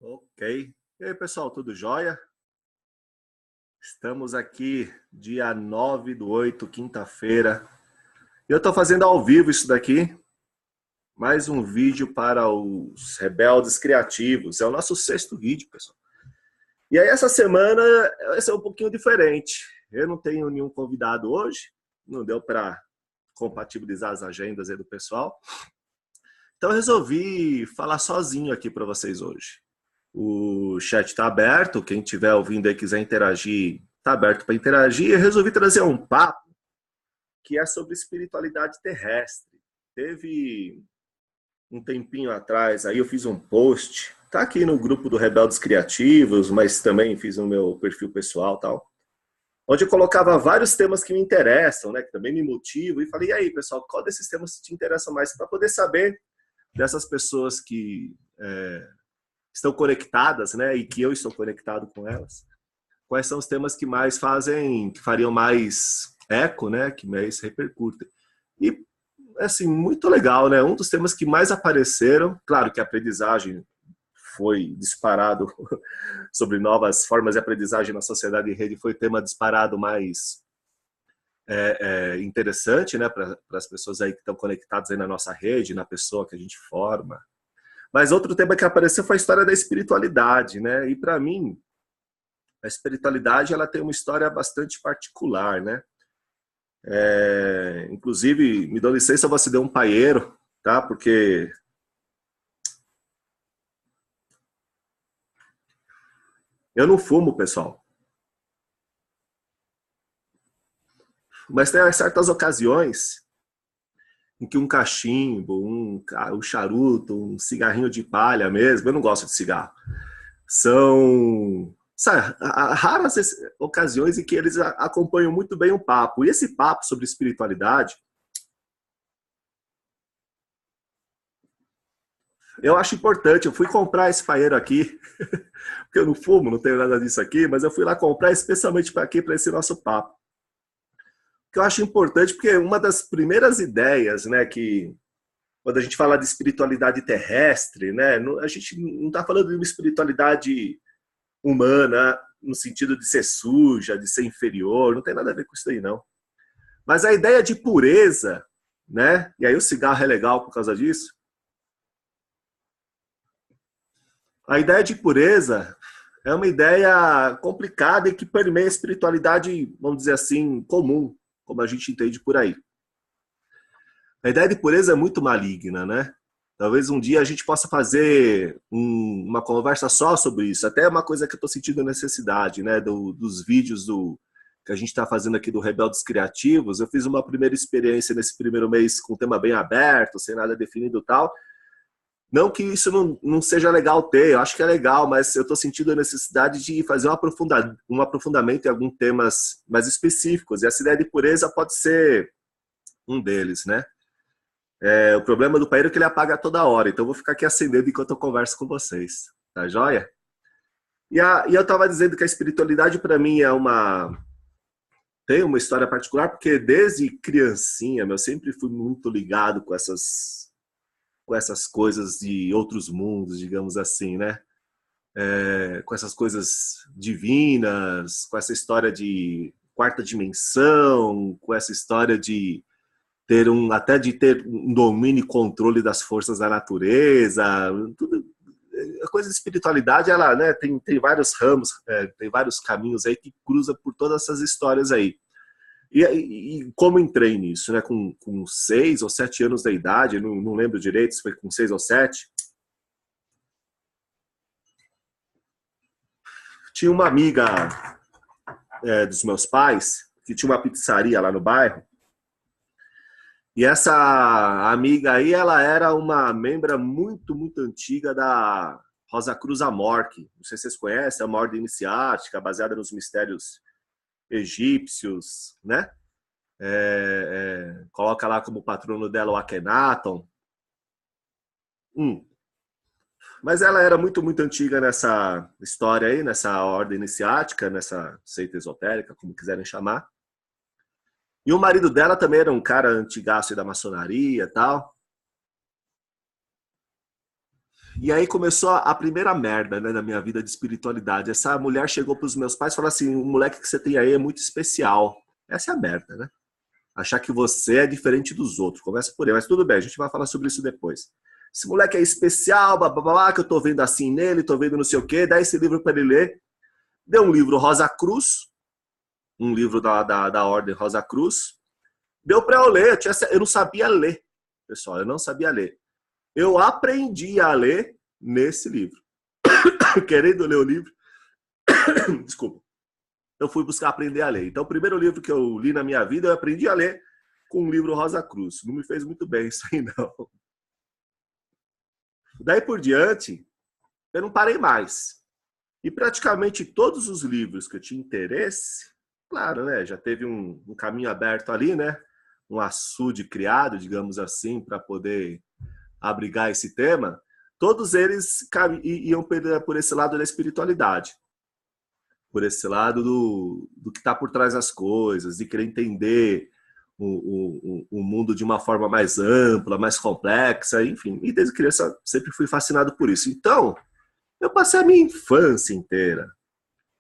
Ok. E aí, pessoal, tudo jóia? Estamos aqui, dia 9/8, quinta-feira. Eu estou fazendo ao vivo isso daqui, mais um vídeo para os Rebeldes Criativos. É o nosso sexto vídeo, pessoal. E aí, essa semana vai ser um pouquinho diferente. Eu não tenho nenhum convidado hoje, não deu para compatibilizar as agendas aí do pessoal. Então, eu resolvi falar sozinho aqui para vocês hoje. O chat está aberto, quem estiver ouvindo aí quiser interagir, está aberto para interagir. Eu resolvi trazer um papo que é sobre espiritualidade terrestre. Teve um tempinho atrás, aí eu fiz um post, tá aqui no grupo do Rebeldes Criativos, mas também fiz no meu perfil pessoal e tal, onde eu colocava vários temas que me interessam, né, que também me motivam, e falei, e aí, pessoal, qual desses temas te interessa mais? Para poder saber dessas pessoas que estão conectadas, né, e que eu estou conectado com elas, quais são os temas que mais fazem, que fariam mais eco, né, que mais repercutem. E, assim, muito legal, né, um dos temas que mais apareceram, claro que a aprendizagem foi disparado sobre novas formas de aprendizagem na sociedade em rede, foi o tema disparado mais interessante, né, para as pessoas aí que estão conectadas aí na nossa rede, na pessoa que a gente forma. Mas outro tema que apareceu foi a história da espiritualidade, né? E para mim, a espiritualidade ela tem uma história bastante particular, né? Inclusive, me dá licença, eu vou acender um paieiro, tá? Porque eu não fumo, pessoal. Mas tem certas ocasiões em que um cachimbo, um charuto, um cigarrinho de palha mesmo, eu não gosto de cigarro, são sabe, raras ocasiões em que eles acompanham muito bem o papo. E esse papo sobre espiritualidade, eu acho importante. Eu fui comprar esse paeiro aqui, porque eu não fumo, não tenho nada disso aqui, mas eu fui lá comprar especialmente para aqui, para esse nosso papo. Que eu acho importante, porque uma das primeiras ideias, né, que quando a gente fala de espiritualidade terrestre, né, a gente não está falando de uma espiritualidade humana no sentido de ser suja, de ser inferior, não tem nada a ver com isso aí, não. Mas a ideia de pureza, né, e aí o cigarro é legal por causa disso, a ideia de pureza é uma ideia complicada e que permeia a espiritualidade, vamos dizer assim, comum, como a gente entende por aí. A ideia de pureza é muito maligna, né? Talvez um dia a gente possa fazer uma conversa só sobre isso. Até uma coisa que eu estou sentindo necessidade, né? Dos vídeos que a gente está fazendo aqui do Rebeldes Criativos. Eu fiz uma primeira experiência nesse primeiro mês com o tema bem aberto, sem nada definido e tal. Não que isso não seja legal ter, eu acho que é legal, mas eu estou sentindo a necessidade de fazer um aprofundamento em alguns temas mais específicos. E essa ideia de pureza pode ser um deles, né? O problema do paeiro é que ele apaga toda hora, então eu vou ficar aqui acendendo enquanto eu converso com vocês. Tá joia? E eu estava dizendo que a espiritualidade para mim tem uma história particular, porque desde criancinha, eu sempre fui muito ligado com essas coisas de outros mundos, digamos assim, né? Com essas coisas divinas, com essa história de quarta dimensão, com essa história de até de ter um domínio e controle das forças da natureza, tudo. A coisa de espiritualidade, ela, né, tem vários ramos, tem vários caminhos aí que cruza por todas essas histórias aí. E como entrei nisso, né, com 6 ou 7 anos da idade, não lembro direito se foi com 6 ou 7, tinha uma amiga dos meus pais que tinha uma pizzaria lá no bairro. E essa amiga aí, ela era uma membra muito, muito antiga da Rosa Cruz Amorque. Não sei se vocês conhecem, é uma ordem iniciática baseada nos mistérios egípcios, né? Coloca lá como patrono dela o Akhenaton. Mas ela era muito, muito antiga nessa história aí, nessa ordem iniciática, nessa seita esotérica, como quiserem chamar. E o marido dela também era um cara antigaço da maçonaria e tal. E aí começou a primeira merda, né, na minha vida de espiritualidade. Essa mulher chegou para os meus pais e falou assim: o moleque que você tem aí é muito especial. Essa é a merda, né? Achar que você é diferente dos outros. Começa por aí, mas tudo bem, a gente vai falar sobre isso depois. Esse moleque é especial, babá, que eu tô vendo assim nele, tô vendo não sei o quê, dá esse livro para ele ler. Deu um livro Rosa Cruz, um livro da Ordem Rosa Cruz. Deu para eu ler, eu não sabia ler, pessoal, eu não sabia ler. Eu aprendi a ler nesse livro. Querendo ler o livro, desculpa, eu fui buscar aprender a ler. Então, o primeiro livro que eu li na minha vida, eu aprendi a ler com o livro Rosa Cruz. Não me fez muito bem isso aí, não. Daí por diante, eu não parei mais. E praticamente todos os livros que eu tinha interesse, claro, né, já teve um caminho aberto ali, né, um açude criado, digamos assim, para poder abrigar esse tema, todos eles iam por esse lado da espiritualidade, por esse lado do que está por trás das coisas, de querer entender o mundo de uma forma mais ampla, mais complexa, enfim. E desde criança sempre fui fascinado por isso. Então, eu passei a minha infância inteira,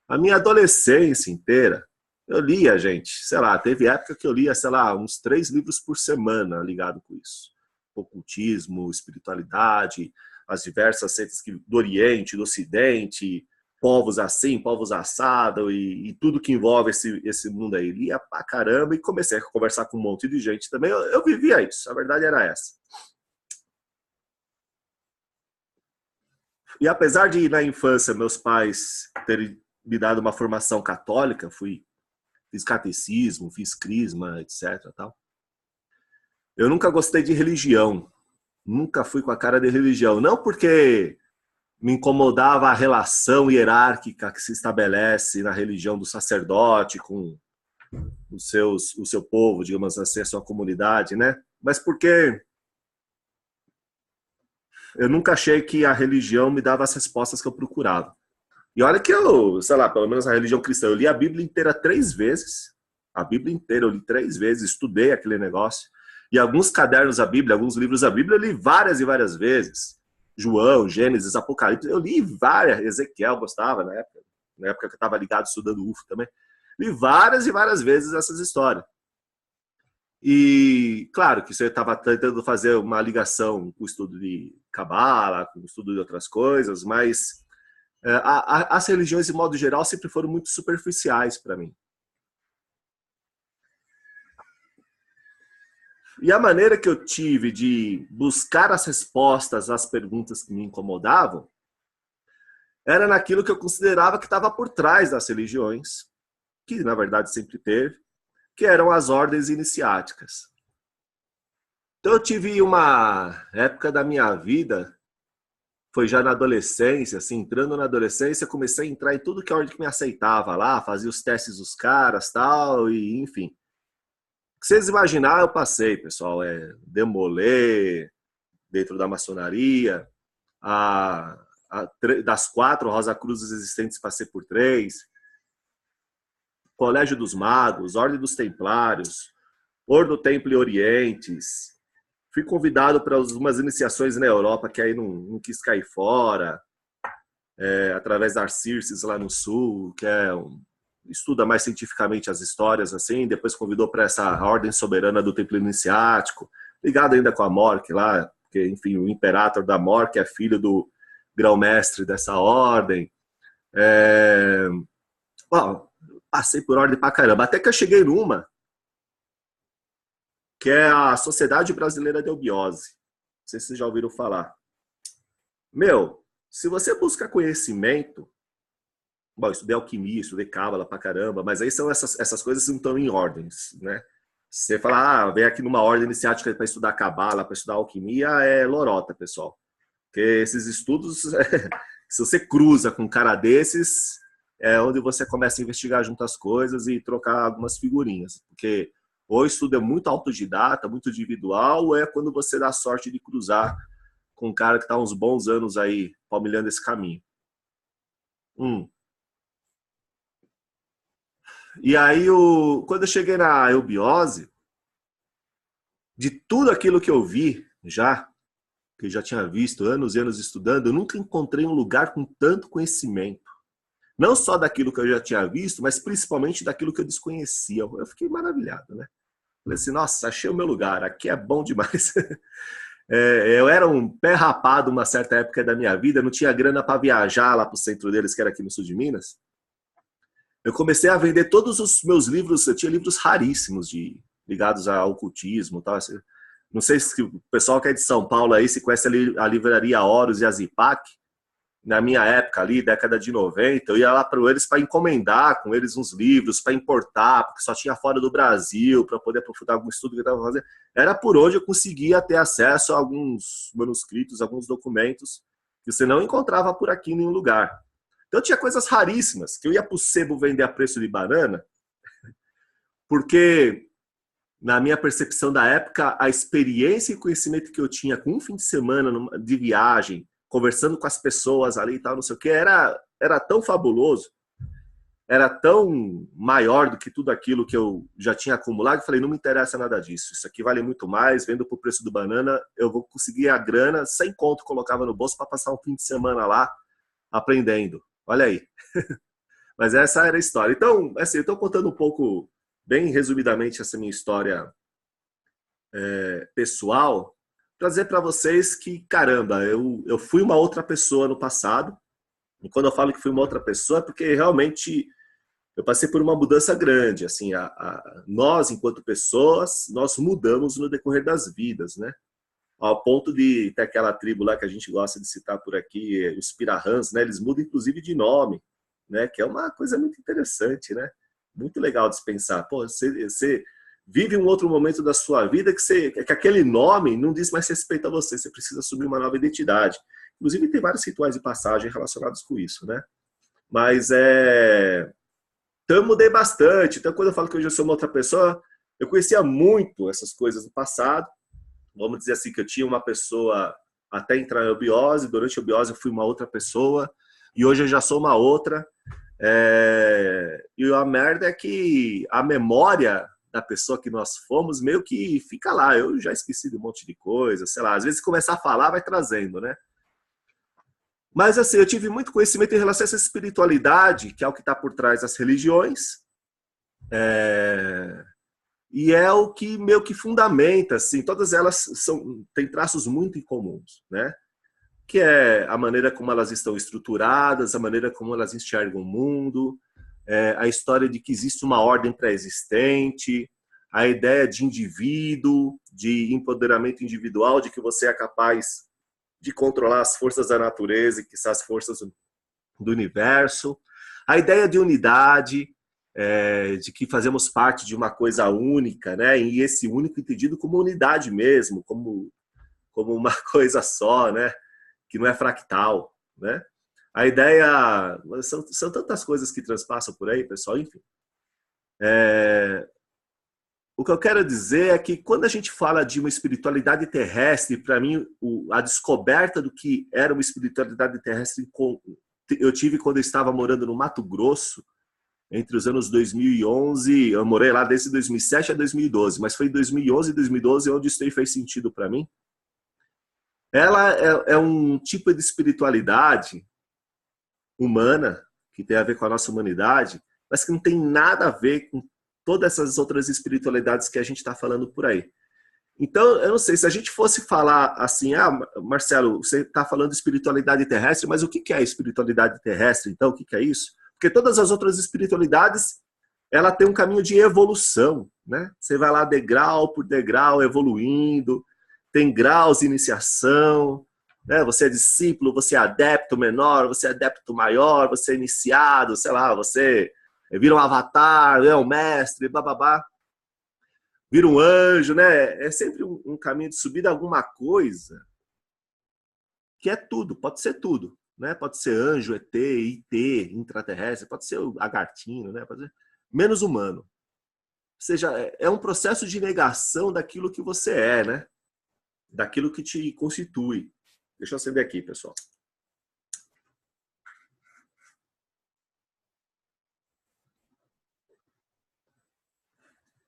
a minha adolescência inteira. Eu lia, gente, sei lá, teve época que eu lia, sei lá, uns 3 livros por semana ligado com isso. Ocultismo, espiritualidade, as diversas seitas do Oriente, do Ocidente, povos assim, povos assado e tudo que envolve esse mundo aí. Lia pra caramba e comecei a conversar com um monte de gente também. Eu vivia isso, a verdade era essa. E apesar de, na infância, meus pais terem me dado uma formação católica, fiz catecismo, fiz crisma, etc. Tal. Eu nunca gostei de religião. Nunca fui com a cara de religião. Não porque me incomodava a relação hierárquica que se estabelece na religião do sacerdote com o seu povo, digamos assim, a sua comunidade, né? Mas porque eu nunca achei que a religião me dava as respostas que eu procurava. E olha que eu, sei lá, pelo menos a religião cristã, eu li a Bíblia inteira 3 vezes. A Bíblia inteira eu li 3 vezes, estudei aquele negócio. E alguns cadernos da Bíblia, alguns livros da Bíblia, eu li várias e várias vezes. João, Gênesis, Apocalipse, eu li várias. Ezequiel gostava na época que eu estava ligado estudando UFO também. Li várias e várias vezes essas histórias. E, claro, que você estava tentando fazer uma ligação com o estudo de Cabala, com o estudo de outras coisas, mas as religiões, de modo geral, sempre foram muito superficiais para mim. E a maneira que eu tive de buscar as respostas às perguntas que me incomodavam era naquilo que eu considerava que estava por trás das religiões, que na verdade sempre teve, que eram as ordens iniciáticas. Então eu tive uma época da minha vida, foi já na adolescência, assim, entrando na adolescência, comecei a entrar em tudo que a ordem que me aceitava lá, fazia os testes dos caras, tal, e enfim. O que vocês imaginar, eu passei, pessoal. Demolê, dentro da maçonaria, das 4 Rosa Cruzes existentes, passei por 3. Colégio dos Magos, Ordem dos Templários, Ordo Templi Orientes. Fui convidado para umas iniciações na Europa, que aí não quis cair fora, através da Arcirces lá no Sul, que estuda mais cientificamente as histórias, assim. Depois convidou para essa Ordem Soberana do Templo Iniciático, ligado ainda com a Mork lá, porque, enfim, o Imperator da Mork é filho do grão-mestre dessa ordem. Bom, passei por ordem pra caramba, até que eu cheguei numa, que é a Sociedade Brasileira de Eubiose. Não sei se vocês já ouviram falar. Meu, se você busca conhecimento, bom, eu estudei alquimia, estudei cábala pra caramba, mas aí são essas coisas que não estão em ordens, né? Você fala, vem aqui numa ordem iniciática para estudar cábala, para estudar alquimia, é lorota, pessoal. Porque esses estudos, se você cruza com um cara desses, é onde você começa a investigar junto as coisas e trocar algumas figurinhas. Porque ou o estudo é muito autodidata, muito individual, ou é quando você dá sorte de cruzar com um cara que está uns bons anos aí palmilhando esse caminho. E aí, quando eu cheguei na eubiose, de tudo aquilo que eu vi já, que eu já tinha visto anos e anos estudando, eu nunca encontrei um lugar com tanto conhecimento. Não só daquilo que eu já tinha visto, mas principalmente daquilo que eu desconhecia. Eu fiquei maravilhado, né? Falei assim, nossa, achei o meu lugar, aqui é bom demais. Eu era um pé rapado uma certa época da minha vida, não tinha grana para viajar lá para o centro deles, que era aqui no sul de Minas. Eu comecei a vender todos os meus livros, eu tinha livros raríssimos ligados ao ocultismo, tal. Não sei se o pessoal que é de São Paulo aí se conhece a livraria Horus e a Zipac. Na minha época ali, década de 90, eu ia lá para eles para encomendar com eles uns livros, para importar, porque só tinha fora do Brasil, para poder aprofundar algum estudo que eu estava fazendo. Era por onde eu conseguia ter acesso a alguns manuscritos, alguns documentos que você não encontrava por aqui em nenhum lugar. Então tinha coisas raríssimas, que eu ia para o sebo vender a preço de banana, porque na minha percepção da época, a experiência e conhecimento que eu tinha com um fim de semana de viagem, conversando com as pessoas ali e tal, não sei o que, era tão fabuloso, era tão maior do que tudo aquilo que eu já tinha acumulado, que falei, não me interessa nada disso, isso aqui vale muito mais, vendo por preço do banana, eu vou conseguir a grana, sem conto, colocava no bolso para passar um fim de semana lá, aprendendo. Olha aí. Mas essa era a história. Então, assim, eu estou contando um pouco, bem resumidamente, essa minha história pessoal, para dizer para vocês que, caramba, eu fui uma outra pessoa no passado. E quando eu falo que fui uma outra pessoa, é porque realmente eu passei por uma mudança grande. Assim, nós, enquanto pessoas, nós mudamos no decorrer das vidas, né? Ao ponto de ter aquela tribo lá que a gente gosta de citar por aqui, os Pirahãs, né? Eles mudam inclusive de nome, né? Que é uma coisa muito interessante, né? Muito legal de se pensar. Pô, você vive um outro momento da sua vida que aquele nome não diz mais respeito a você. Você precisa assumir uma nova identidade. Inclusive tem vários rituais de passagem relacionados com isso, né? Mas então eu mudei bastante. Então quando eu falo que hoje eu sou uma outra pessoa, eu conhecia muito essas coisas do passado. Vamos dizer assim, que eu tinha uma pessoa até entrar em obiose, durante a obiose eu fui uma outra pessoa, e hoje eu já sou uma outra. E a merda é que a memória da pessoa que nós fomos meio que fica lá. Eu já esqueci de um monte de coisa, sei lá. Às vezes começar a falar vai trazendo, né? Mas assim, eu tive muito conhecimento em relação a essa espiritualidade, que é o que está por trás das religiões. E é o que meio que fundamenta, assim, todas elas têm traços muito incomuns, né? Que é a maneira como elas estão estruturadas, a maneira como elas enxergam o mundo, a história de que existe uma ordem pré-existente, a ideia de indivíduo, de empoderamento individual, de que você é capaz de controlar as forças da natureza e que são as forças do universo, a ideia de unidade, de que fazemos parte de uma coisa única, né? E esse único entendido como unidade mesmo, como uma coisa só, né? Que não é fractal, né? A ideia... São tantas coisas que transpassam por aí, pessoal, enfim. O que eu quero dizer é que quando a gente fala de uma espiritualidade terrestre, para mim, a descoberta do que era uma espiritualidade terrestre eu tive quando eu estava morando no Mato Grosso, entre os anos 2011, eu morei lá desde 2007 a 2012, mas foi em 2011 e 2012 onde isso aí fez sentido para mim. Ela é um tipo de espiritualidade humana, que tem a ver com a nossa humanidade, mas que não tem nada a ver com todas essas outras espiritualidades que a gente está falando por aí. Então, eu não sei, se a gente fosse falar assim, Marcelo, você está falando de espiritualidade terrestre, mas o que é espiritualidade terrestre, então? O que é isso? Porque todas as outras espiritualidades, ela tem um caminho de evolução, né? Você vai lá degrau por degrau, evoluindo, tem graus de iniciação, né? Você é discípulo, você é adepto menor, você é adepto maior, você é iniciado, sei lá, você vira um avatar, é um mestre, bababá, vira um anjo, né? É sempre um caminho de subida a alguma coisa que é tudo, pode ser tudo, né? Pode ser anjo, ET, IT, intraterrestre, pode ser o lagartinho, né? Pode ser menos humano. Ou seja, é um processo de negação daquilo que você é, né? Daquilo que te constitui. Deixa eu acender aqui, pessoal.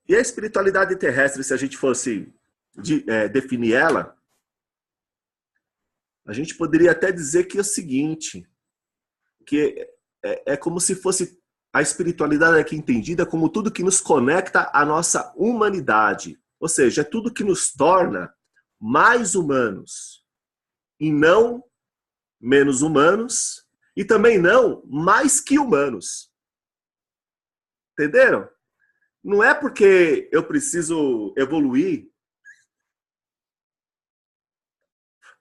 E a espiritualidade terrestre, se a gente fosse definir ela, A gente poderia até dizer que é o seguinte, que é como se fosse a espiritualidade aqui entendida como tudo que nos conecta à nossa humanidade. Ou seja, é tudo que nos torna mais humanos e não menos humanos e também não mais que humanos. Entenderam? Não é porque eu preciso evoluir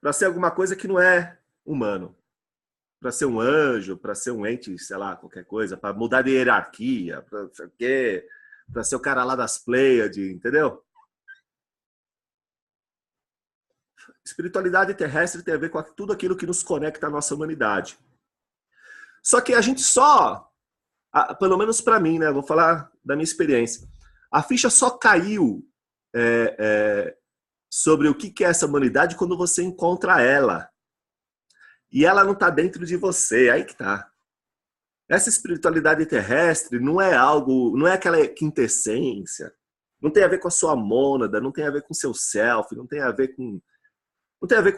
para ser alguma coisa que não é humano. Para ser um anjo, para ser um ente, sei lá, qualquer coisa, para mudar de hierarquia, para ser o cara lá das Pleiades, entendeu? Espiritualidade terrestre tem a ver com tudo aquilo que nos conecta à nossa humanidade. Só que a gente só, pelo menos para mim, né? Vou falar da minha experiência. A ficha só caiu sobre o que é essa humanidade quando você encontra ela. E ela não está dentro de você, aí que tá. Essa espiritualidade terrestre não é algo, não é aquela quintessência, não tem a ver com a sua mônada, não tem a ver com o seu self, não tem a ver com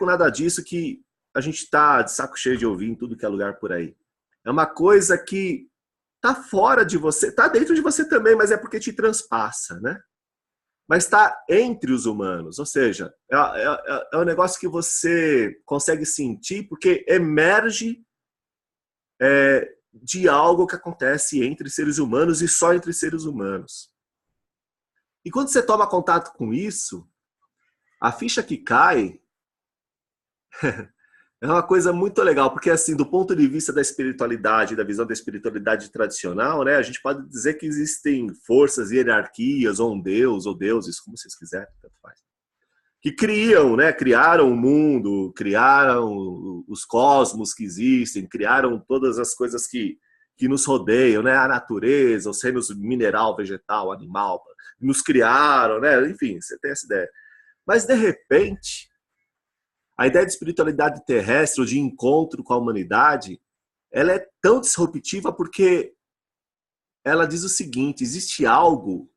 nada disso que a gente está de saco cheio de ouvir em tudo que é lugar por aí. É uma coisa que está fora de você, está dentro de você também, mas é porque te transpassa, né? Mas está entre os humanos, ou seja, é um negócio que você consegue sentir porque emerge de algo que acontece entre seres humanos e só entre seres humanos. E quando você toma contato com isso, a ficha que cai é uma coisa muito legal, porque assim, do ponto de vista da espiritualidade, da visão da espiritualidade tradicional, né, a gente pode dizer que existem forças, hierarquias, ou um deus, ou deuses, como vocês quiserem, tanto faz, que criam, né, criaram o mundo, criaram os cosmos que existem, criaram todas as coisas que nos rodeiam, né, a natureza, os reinos mineral, vegetal, animal, nos criaram, né, enfim, você tem essa ideia. Mas, de repente, a ideia de espiritualidade terrestre, ou de encontro com a humanidade, ela é tão disruptiva porque ela diz o seguinte: existe algo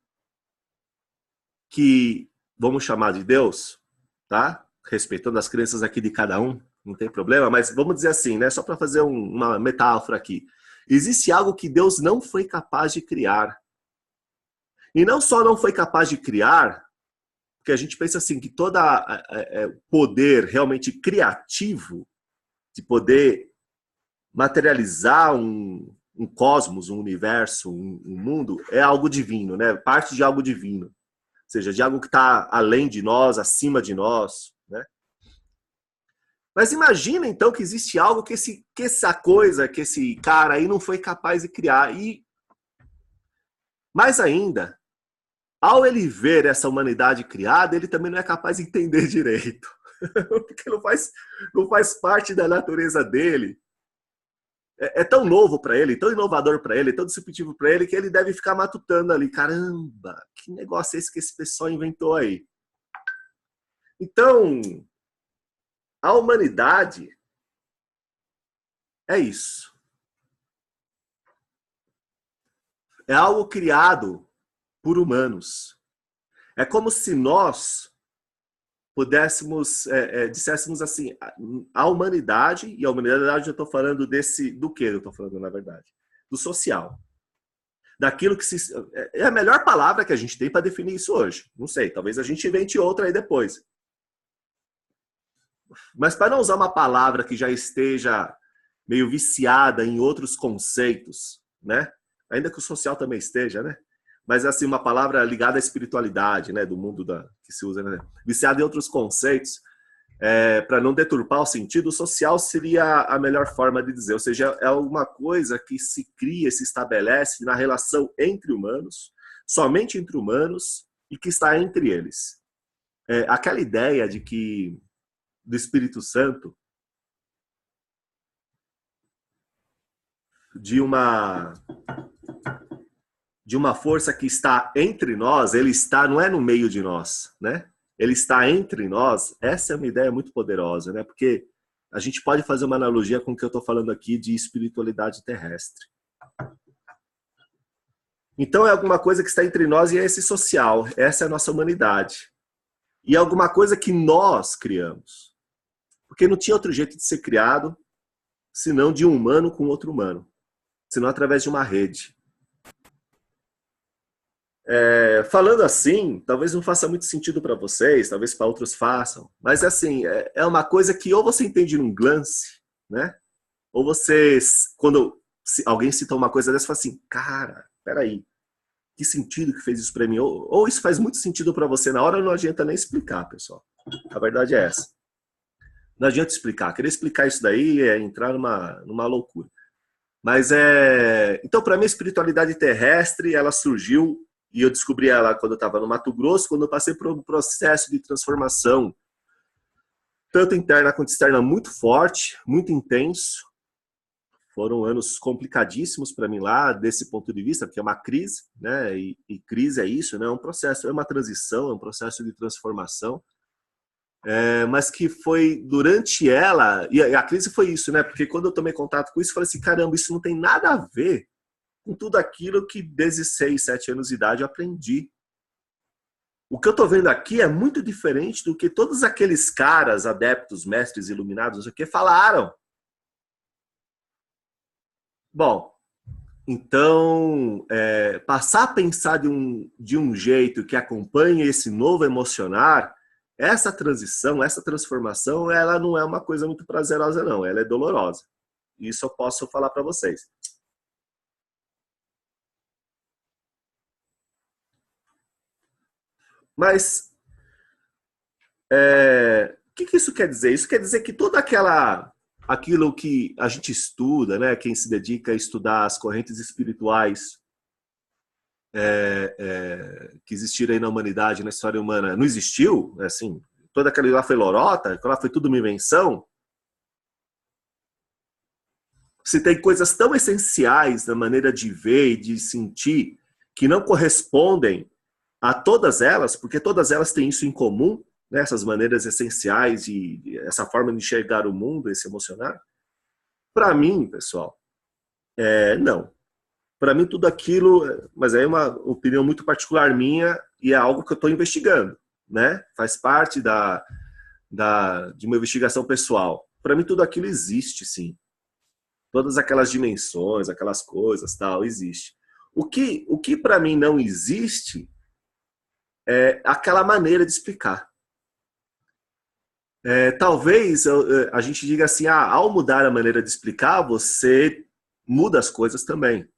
que vamos chamar de Deus, tá? Respeitando as crenças aqui de cada um, não tem problema, mas vamos dizer assim, né? Só para fazer uma metáfora aqui. Existe algo que Deus não foi capaz de criar. E não só não foi capaz de criar, porque a gente pensa assim, que todo poder realmente criativo, de poder materializar um cosmos, um universo, um mundo, é algo divino, né? Parte de algo divino. Ou seja, de algo que está além de nós, acima de nós, né? Mas imagina, então, que existe algo que essa coisa, que esse cara aí não foi capaz de criar. E, mais ainda, ao ele ver essa humanidade criada, ele também não é capaz de entender direito. Porque não faz parte da natureza dele. É tão novo para ele, tão inovador para ele, tão disruptivo para ele, que ele deve ficar matutando ali. Caramba, que negócio é esse que esse pessoal inventou aí? Então, a humanidade é isso. É algo criado por humanos. É como se nós pudéssemos, disséssemos assim, a humanidade, e a humanidade eu estou falando do que eu estou falando, na verdade? Do social. Daquilo que é a melhor palavra que a gente tem para definir isso hoje. Não sei, talvez a gente invente outra aí depois. Mas para não usar uma palavra que já esteja meio viciada em outros conceitos, né? Ainda que o social também esteja, né? Mas assim, uma palavra ligada à espiritualidade, né? Do mundo que se usa, né? Viciada em outros conceitos, para não deturpar o sentido, o social seria a melhor forma de dizer. Ou seja, é alguma coisa que se cria, se estabelece na relação entre humanos, somente entre humanos, e que está entre eles. Aquela ideia de que do Espírito Santo, de uma força que está entre nós, ele está, não é no meio de nós, né? Ele está entre nós. Essa é uma ideia muito poderosa, né? Porque a gente pode fazer uma analogia com o que eu estou falando aqui de espiritualidade terrestre. Então é alguma coisa que está entre nós e é esse social. Essa é a nossa humanidade. E é alguma coisa que nós criamos. Porque não tinha outro jeito de ser criado, senão de um humano com outro humano, senão através de uma rede. Falando assim, talvez não faça muito sentido para vocês, talvez para outros façam, mas assim, é uma coisa que ou você entende num glance, né? Ou você, quando alguém cita uma coisa dessa, fala assim, cara, peraí, que sentido que fez isso para mim? Ou isso faz muito sentido para você na hora, não adianta nem explicar, pessoal. A verdade é essa. Não adianta explicar. Querer explicar isso daí é entrar numa loucura. Mas então, para mim, a espiritualidade terrestre, ela surgiu, e eu descobri ela quando eu estava no Mato Grosso, quando eu passei por um processo de transformação, tanto interna quanto externa, muito forte, muito intenso. Foram anos complicadíssimos para mim lá, desse ponto de vista, porque é uma crise, né? E crise é isso, né? É um processo, é uma transição, é um processo de transformação. Mas que foi durante ela, e a crise foi isso, né? Porque quando eu tomei contato com isso, eu falei assim, caramba, isso não tem nada a ver com tudo aquilo que desde 6, 7 anos de idade eu aprendi. O que eu estou vendo aqui é muito diferente do que todos aqueles caras, adeptos, mestres, iluminados, não sei o que, falaram. Bom, então, passar a pensar de um jeito que acompanhe esse novo emocionar, essa transição, essa transformação, ela não é uma coisa muito prazerosa, não. Ela é dolorosa. Isso eu posso falar para vocês. Mas, o que isso quer dizer? Isso quer dizer que toda aquilo que a gente estuda, né, quem se dedica a estudar as correntes espirituais que existiram aí na humanidade, na história humana, não existiu, assim, toda aquela lá foi lorota, aquela lá foi tudo uma invenção. Se tem coisas tão essenciais na maneira de ver e de sentir que não correspondem a todas elas, porque todas elas têm isso em comum, né, essas maneiras essenciais e essa forma de enxergar o mundo, esse emocionar. Para mim, pessoal, não. Para mim, tudo aquilo, mas aí é uma opinião muito particular minha e é algo que eu estou investigando, né? Faz parte de uma investigação pessoal. Para mim, tudo aquilo existe, sim. Todas aquelas dimensões, aquelas coisas, tal, existe. O que para mim não existe é aquela maneira de explicar. Talvez a gente diga assim, ao mudar a maneira de explicar, você muda as coisas também.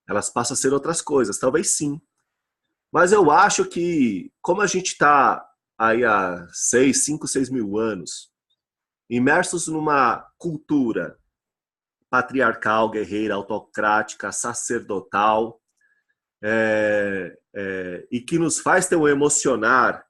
Elas passam a ser outras coisas, talvez sim. Mas eu acho que, como a gente está aí há 6, 5, 6 mil anos, imersos numa cultura patriarcal, guerreira, autocrática, sacerdotal, e que nos faz ter um emocionar,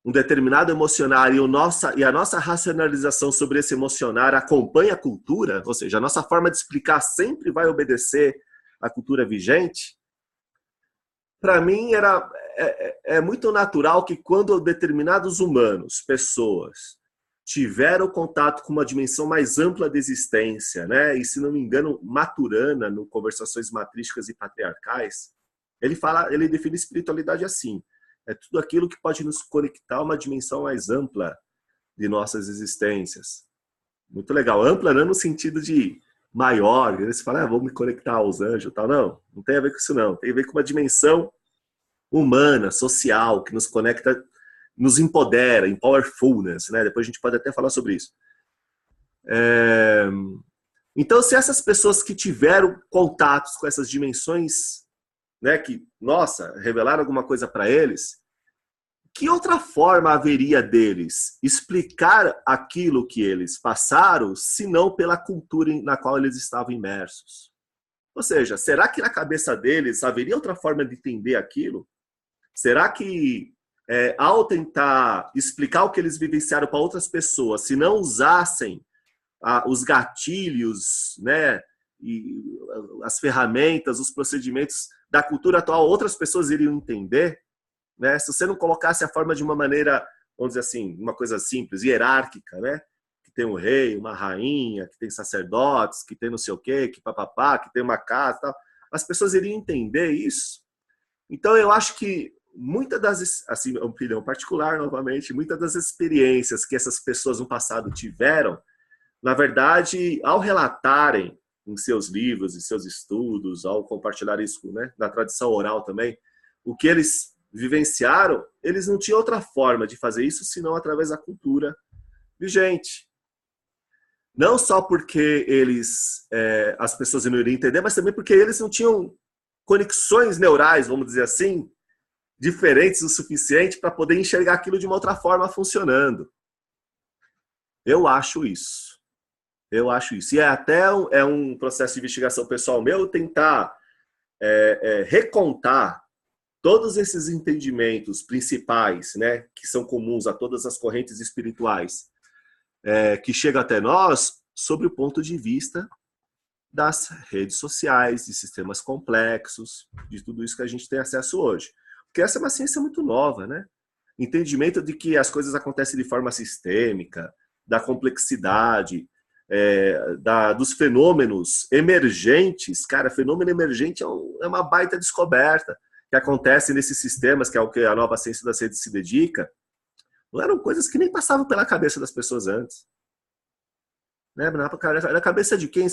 um determinado emocionar, e a nossa racionalização sobre esse emocionar acompanha a cultura, ou seja, a nossa forma de explicar sempre vai obedecer à cultura vigente. Para mim, é muito natural que quando determinados humanos, pessoas, tiveram contato com uma dimensão mais ampla da existência, né? E se não me engano, Maturana, no Conversações Matrísticas e Patriarcais, ele define espiritualidade assim: é tudo aquilo que pode nos conectar a uma dimensão mais ampla de nossas existências. Muito legal. Ampla não no sentido de maior, você fala, vou me conectar aos anjos e tal. Não tem a ver com isso, não. Tem a ver com uma dimensão humana, social, que nos conecta, nos empodera, em powerfulness, né? Depois a gente pode até falar sobre isso. Então, se essas pessoas que tiveram contatos com essas dimensões, né, que, nossa, revelaram alguma coisa para eles, que outra forma haveria deles explicar aquilo que eles passaram, se não pela cultura na qual eles estavam imersos? Ou seja, será que na cabeça deles haveria outra forma de entender aquilo? Será que, ao tentar explicar o que eles vivenciaram para outras pessoas, se não usassem os gatilhos, né, e as ferramentas, os procedimentos da cultura atual, outras pessoas iriam entender? Né? Se você não colocasse a forma de uma maneira, vamos dizer assim, uma coisa simples, hierárquica, né? Que tem um rei, uma rainha, que tem sacerdotes, que tem não sei o quê, que papapá, que tem uma casa, tal, as pessoas iriam entender isso. Então eu acho que muitas das, assim, opinião particular, novamente, muitas das experiências que essas pessoas no passado tiveram, na verdade, ao relatarem em seus livros, em seus estudos, ao compartilhar isso, né, na tradição oral também, o que eles vivenciaram, eles não tinham outra forma de fazer isso senão através da cultura vigente. Não só porque eles, as pessoas não iriam entender, mas também porque eles não tinham conexões neurais, vamos dizer assim, diferentes o suficiente para poder enxergar aquilo de uma outra forma funcionando. Eu acho isso. Eu acho isso. E é um processo de investigação pessoal meu tentar recontar todos esses entendimentos principais, né, que são comuns a todas as correntes espirituais, que chegam até nós, sobre o ponto de vista das redes sociais, de sistemas complexos, de tudo isso que a gente tem acesso hoje. Porque essa é uma ciência muito nova, né? Entendimento de que as coisas acontecem de forma sistêmica, da complexidade, dos fenômenos emergentes. Cara, fenômeno emergente é uma baita descoberta que acontece nesses sistemas, que é o que a nova ciência das redes se dedica. Não eram coisas que nem passavam pela cabeça das pessoas antes. Né? Na cabeça de quem?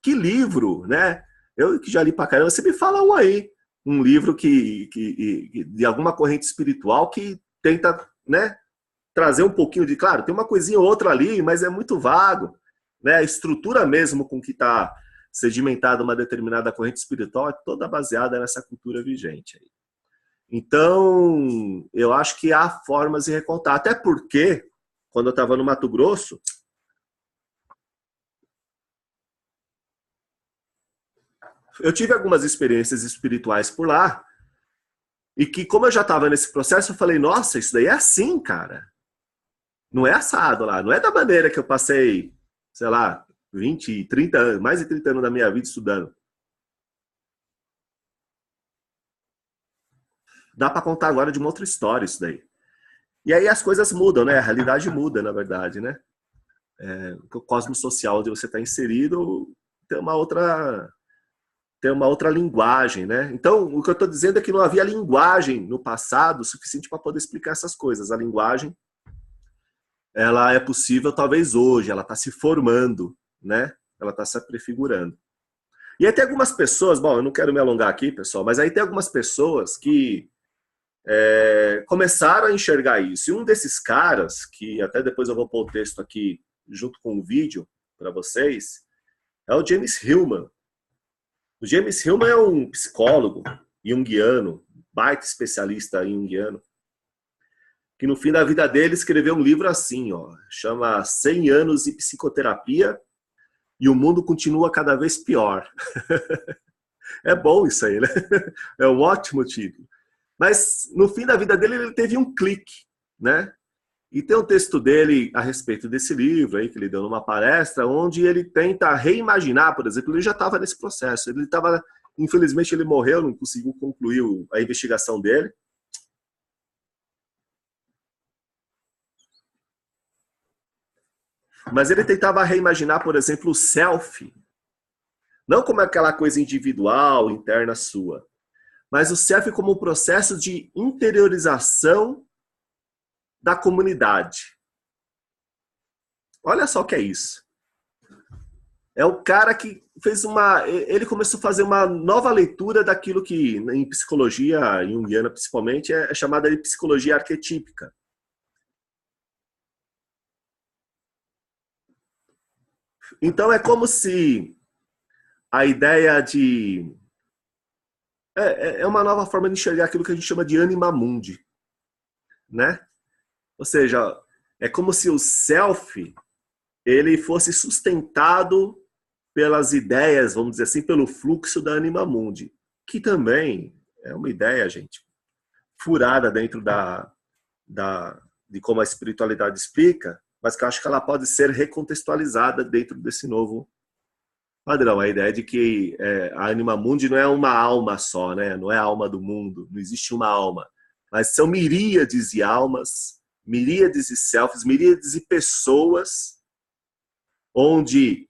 Que livro, né? Eu que já li pra caramba, você me fala um aí. Um livro de alguma corrente espiritual que tenta, né, trazer um pouquinho de... Claro, tem uma coisinha ou outra ali, mas é muito vago. Né? A estrutura mesmo com que está sedimentada uma determinada corrente espiritual é toda baseada nessa cultura vigente. Então, eu acho que há formas de recontar. Até porque, quando eu estava no Mato Grosso, eu tive algumas experiências espirituais por lá, e que, como eu já estava nesse processo, eu falei, nossa, isso daí é assim, cara. Não é assado lá, não é da maneira que eu passei, sei lá, 20, 30 anos, mais de 30 anos da minha vida estudando. Dá para contar agora de uma outra história isso daí. E aí as coisas mudam, né? A realidade muda, na verdade, né? O cosmos social onde você está inserido tem uma outra linguagem, né? Então, o que eu estou dizendo é que não havia linguagem no passado suficiente para poder explicar essas coisas. A linguagem, ela é possível talvez hoje, ela está se formando, né? Ela está se prefigurando. E aí tem algumas pessoas, bom, eu não quero me alongar aqui, pessoal, mas aí tem algumas pessoas que começaram a enxergar isso. E um desses caras, que até depois eu vou pôr o texto aqui junto com o vídeo para vocês, é o James Hillman. O James Hillman é um psicólogo junguiano, baita especialista junguiano, que no fim da vida dele escreveu um livro assim, ó, chama 100 anos de psicoterapia e o mundo continua cada vez pior. É bom isso aí, né? É um ótimo título. Mas no fim da vida dele ele teve um clique, né? E tem um texto dele a respeito desse livro aí que ele deu numa palestra, onde ele tenta reimaginar, por exemplo, ele já estava nesse processo. Ele estava, infelizmente, ele morreu, não conseguiu concluir a investigação dele. Mas ele tentava reimaginar, por exemplo, o self, não como aquela coisa individual, interna sua, mas o self como um processo de interiorização da comunidade. Olha só o que é isso. É o cara que fez ele começou a fazer uma nova leitura daquilo que em psicologia junguiana principalmente é chamada de psicologia arquetípica. Então é como se a ideia de é uma nova forma de enxergar aquilo que a gente chama de anima mundi, né? Ou seja, é como se o self ele fosse sustentado pelas ideias, vamos dizer assim, pelo fluxo da anima mundi, que também é uma ideia, gente, furada dentro de como a espiritualidade explica, mas que eu acho que ela pode ser recontextualizada dentro desse novo padrão. A ideia de que a anima mundi não é uma alma só, né? Não é a alma do mundo, não existe uma alma, mas são miríades de almas, miríades de selfies, miríades de pessoas, onde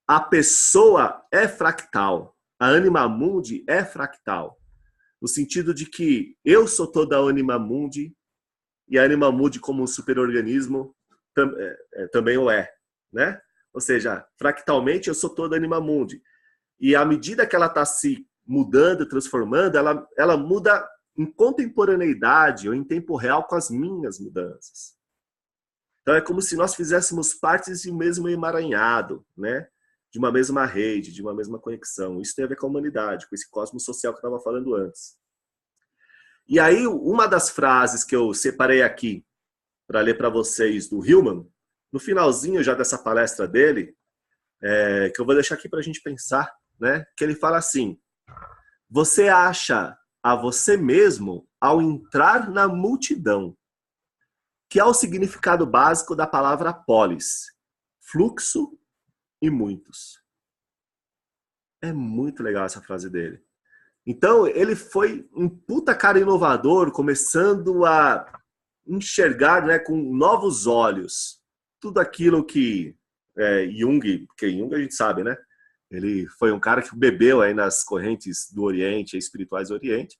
a pessoa é fractal, a anima mundi é fractal. no sentido de que eu sou toda a Anima Mundi, e a Anima Mundi como um superorganismo também o é, né? Ou seja, fractalmente eu sou toda a Anima Mundi. E à medida que ela está se mudando, transformando, ela muda em contemporaneidade ou em tempo real com as minhas mudanças. Então é como se nós fizéssemos partes de um mesmo emaranhado, né? De uma mesma rede, de uma mesma conexão. Isso tem a ver com a humanidade, com esse cosmos social que eu estava falando antes. E aí, uma das frases que eu separei aqui para ler para vocês do Hillman, no finalzinho já dessa palestra dele, que eu vou deixar aqui para a gente pensar, né? Que ele fala assim: você acha a você mesmo ao entrar na multidão, que é o significado básico da palavra polis, fluxo e muitos. É muito legal essa frase dele. Então, ele foi um puta cara inovador, começando a enxergar, né, com novos olhos tudo aquilo que Jung, porque Jung a gente sabe, né? Ele foi um cara que bebeu aí nas correntes do Oriente, espirituais do Oriente,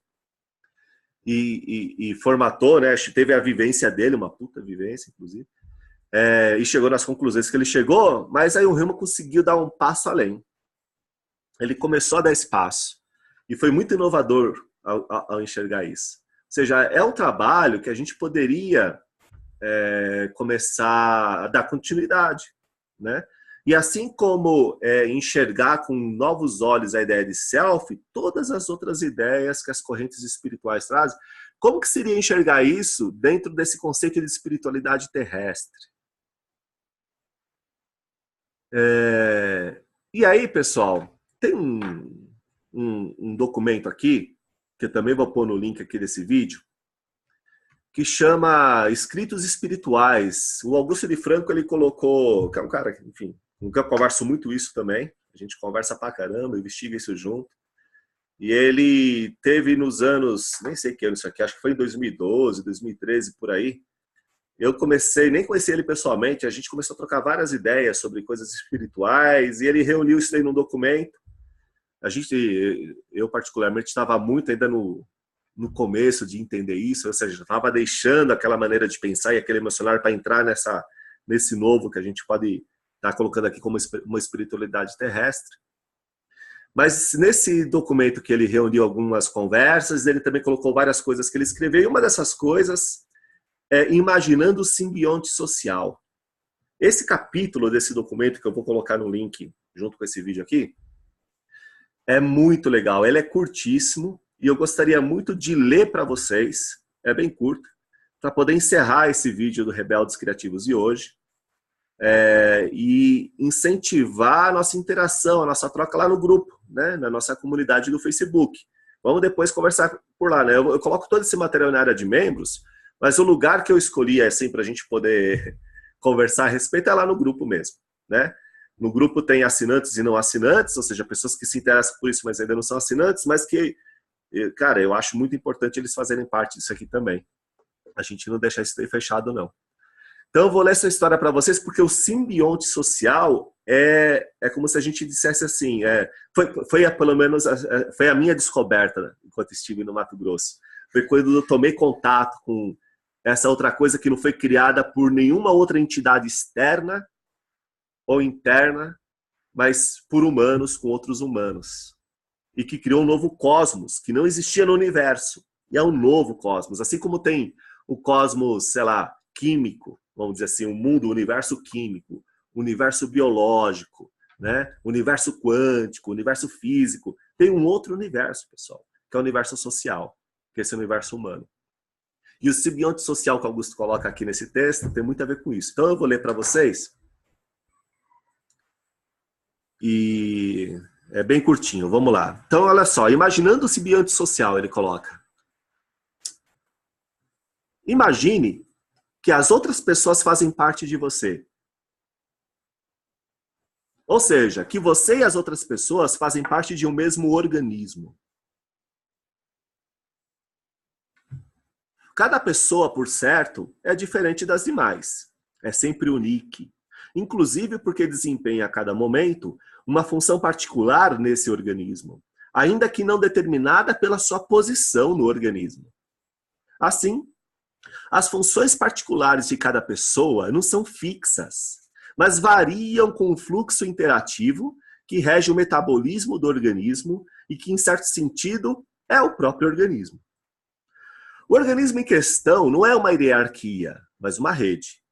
e formatou, né? Teve a vivência dele, uma puta vivência, inclusive, e chegou nas conclusões que ele chegou, mas aí o Hillman conseguiu dar um passo além. Ele começou a dar esse passo. E foi muito inovador ao enxergar isso. Ou seja, é um trabalho que a gente poderia começar a dar continuidade, né? E assim como enxergar com novos olhos a ideia de self, todas as outras ideias que as correntes espirituais trazem, como que seria enxergar isso dentro desse conceito de espiritualidade terrestre? E aí, pessoal, tem um documento aqui, que eu também vou pôr no link aqui desse vídeo, que chama Escritos Espirituais. O Augusto de Franco, ele colocou, que é um cara, enfim, com quem eu converso muito isso também, a gente conversa pra caramba, investiga isso junto, e ele teve nos anos, nem sei que ano isso aqui, acho que foi em 2012, 2013, por aí, eu comecei, nem conheci ele pessoalmente, a gente começou a trocar várias ideias sobre coisas espirituais, e ele reuniu isso aí num documento. Eu particularmente estava muito ainda no começo de entender isso, ou seja, estava deixando aquela maneira de pensar e aquele emocional para entrar nesse novo que a gente pode estar colocando aqui como uma espiritualidade terrestre. Mas nesse documento que ele reuniu algumas conversas, ele também colocou várias coisas que ele escreveu, e uma dessas coisas é Imaginando o Simbionte Social. Esse capítulo desse documento, que eu vou colocar no link junto com esse vídeo aqui, é muito legal. Ele é curtíssimo e eu gostaria muito de ler para vocês, é bem curto, para poder encerrar esse vídeo do Rebeldes Criativos de hoje e incentivar a nossa interação, a nossa troca lá no grupo, né, na nossa comunidade do Facebook. Vamos depois conversar por lá, né? Eu coloco todo esse material na área de membros, mas o lugar que eu escolhi assim para a gente poder conversar a respeito é lá no grupo mesmo, né? No grupo tem assinantes e não assinantes, ou seja, pessoas que se interessam por isso, mas ainda não são assinantes, mas que, cara, eu acho muito importante eles fazerem parte disso aqui também. A gente não deixar isso aí fechado, não. Então, eu vou ler essa história para vocês, porque o simbionte social é como se a gente dissesse assim, pelo menos, foi a minha descoberta, né, enquanto estive no Mato Grosso. Foi quando eu tomei contato com essa outra coisa que não foi criada por nenhuma outra entidade externa ou interna, mas por humanos com outros humanos. E que criou um novo cosmos, que não existia no universo. E é um novo cosmos. Assim como tem o cosmos, sei lá, químico, vamos dizer assim, o mundo, o universo químico, o universo biológico, né? O universo quântico, o universo físico. Tem um outro universo, pessoal, que é o universo social, que é esse universo humano. E o simbionte social que Augusto coloca aqui nesse texto tem muito a ver com isso. Então eu vou ler para vocês. E é bem curtinho, vamos lá. Então, olha só, imaginando o simbionte social, ele coloca. Imagine que as outras pessoas fazem parte de você. Ou seja, que você e as outras pessoas fazem parte de um mesmo organismo. Cada pessoa, por certo, é diferente das demais. É sempre única. Inclusive porque desempenha a cada momento uma função particular nesse organismo, ainda que não determinada pela sua posição no organismo. Assim, as funções particulares de cada pessoa não são fixas, mas variam com o fluxo interativo que rege o metabolismo do organismo e que, em certo sentido, é o próprio organismo. O organismo em questão não é uma hierarquia, mas uma rede.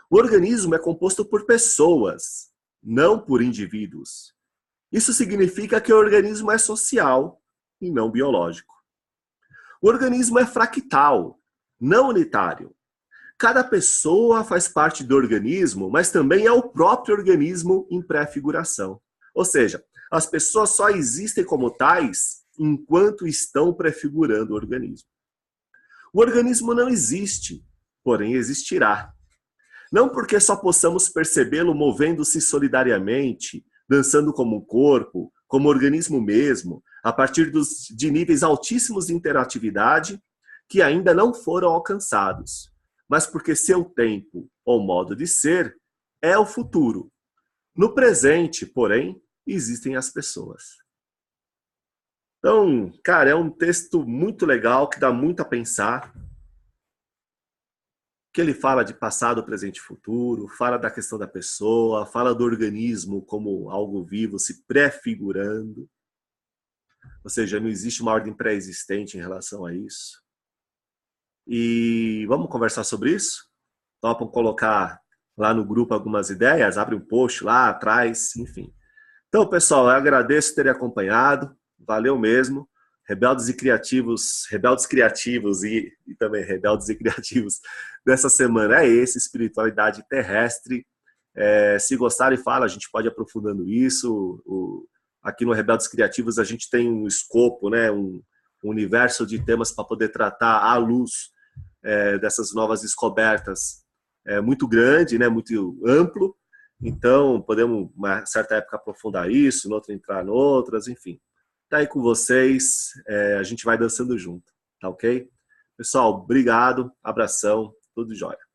O organismo é composto por pessoas, não por indivíduos. Isso significa que o organismo é social e não biológico. O organismo é fractal, não unitário. Cada pessoa faz parte do organismo, mas também é o próprio organismo em pré-figuração. Ou seja, as pessoas só existem como tais enquanto estão prefigurando o organismo. O organismo não existe, porém existirá. Não porque só possamos percebê-lo movendo-se solidariamente, dançando como um corpo, como organismo mesmo, a partir de níveis altíssimos de interatividade que ainda não foram alcançados, mas porque seu tempo ou modo de ser é o futuro. No presente, porém, existem as pessoas. Então, cara, é um texto muito legal, que dá muito a pensar, que ele fala de passado, presente e futuro, fala da questão da pessoa, fala do organismo como algo vivo se prefigurando, ou seja, não existe uma ordem pré-existente em relação a isso. E vamos conversar sobre isso? Topam colocar lá no grupo algumas ideias, abre um post lá atrás, enfim. Então, pessoal, eu agradeço terem acompanhado, valeu mesmo. Rebeldes criativos e também rebeldes e criativos dessa semana é esse, espiritualidade terrestre. Se gostarem, fala, a gente pode ir aprofundando isso. Aqui no Rebeldes Criativos a gente tem um escopo, né, um universo de temas para poder tratar à luz dessas novas descobertas muito grande, né, muito amplo. Então, podemos, uma certa época, aprofundar isso, noutra entrar em outras, enfim. Tá aí com vocês, a gente vai dançando junto, tá ok? Pessoal, obrigado, abração, tudo de jóia.